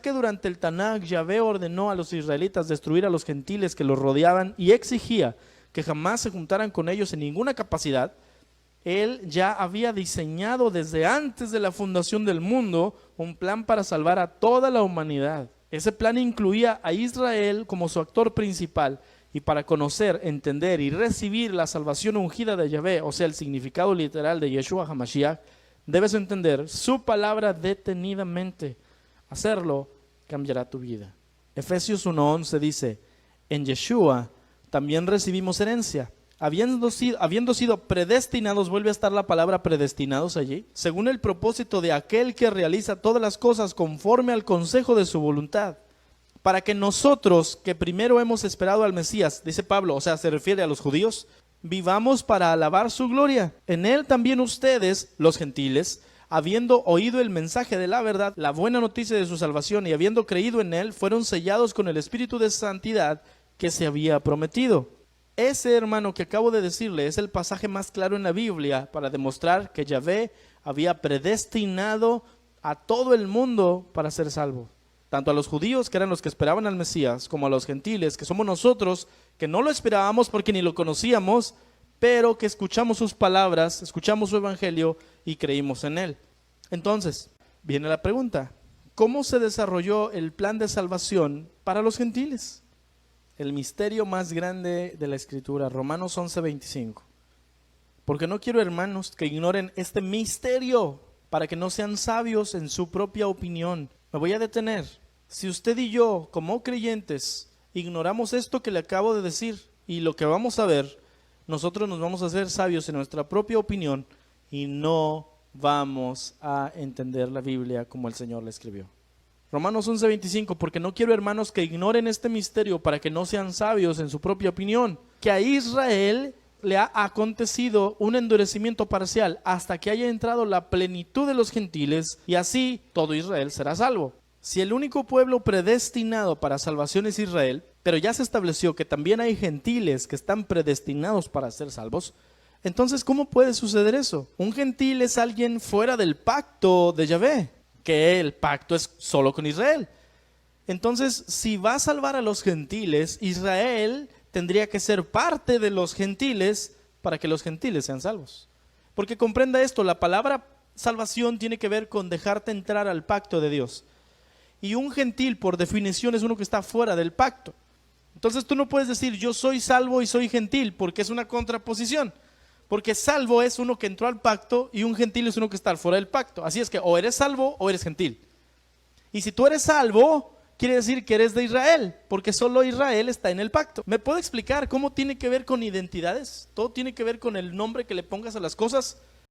pensar que durante el Tanaj Yahvé ordenó a los israelitas destruir a los gentiles que los rodeaban y exigía que jamás se juntaran con ellos en ninguna capacidad, Él ya había diseñado desde antes de la fundación del mundo un plan para salvar a toda la humanidad. Ese plan incluía a Israel como su actor principal, y para conocer, entender y recibir la salvación ungida de Yahvé, o sea, el significado literal de Yeshua HaMashiach, debes entender su palabra detenidamente. Hacerlo cambiará tu vida. Efesios 1:11 dice: en Yeshua también recibimos herencia, habiendo sido predestinados, vuelve a estar la palabra predestinados allí, según el propósito de aquel que realiza todas las cosas conforme al consejo de su voluntad, para que nosotros, que primero hemos esperado al Mesías, dice Pablo, o sea, se refiere a los judíos, vivamos para alabar su gloria. En él también ustedes, los gentiles, habiendo oído el mensaje de la verdad, la buena noticia de su salvación, y habiendo creído en él, fueron sellados con el Espíritu de santidad que se había prometido. Ese, hermano, que acabo de decirle es el pasaje más claro en la Biblia para demostrar que Yahvé había predestinado a todo el mundo para ser salvo. Tanto a los judíos, que eran los que esperaban al Mesías, como a los gentiles, que somos nosotros, que no lo esperábamos porque ni lo conocíamos, pero que escuchamos sus palabras, escuchamos su evangelio y creímos en él. Entonces, viene la pregunta: ¿cómo se desarrolló el plan de salvación para los gentiles? El misterio más grande de la Escritura, Romanos 11:25. Porque no quiero, hermanos, que ignoren este misterio, para que no sean sabios en su propia opinión. Me voy a detener. Si usted y yo, como creyentes, ignoramos esto que le acabo de decir y lo que vamos a ver, nosotros nos vamos a hacer sabios en nuestra propia opinión y no vamos a entender la Biblia como el Señor la escribió. Romanos 11:25, porque no quiero, hermanos, que ignoren este misterio para que no sean sabios en su propia opinión, que a Israel le ha acontecido un endurecimiento parcial hasta que haya entrado la plenitud de los gentiles, y así todo Israel será salvo. Si el único pueblo predestinado para salvación es Israel, pero ya se estableció que también hay gentiles que están predestinados para ser salvos, entonces ¿cómo puede suceder eso? Un gentil es alguien fuera del pacto de Yahvé, que el pacto es solo con Israel. Entonces, si va a salvar a los gentiles, Israel tendría que ser parte de los gentiles para que los gentiles sean salvos. Porque comprenda esto, la palabra salvación tiene que ver con dejarte entrar al pacto de Dios. Y un gentil, por definición, es uno que está fuera del pacto. Entonces tú no puedes decir yo soy salvo y soy gentil, porque es una contraposición. Porque salvo es uno que entró al pacto y un gentil es uno que está fuera del pacto. Así es que o eres salvo o eres gentil. Y si tú eres salvo, quiere decir que eres de Israel, porque solo Israel está en el pacto. ¿Me puedo explicar cómo tiene que ver con identidades? Todo tiene que ver con el nombre que le pongas a las cosas.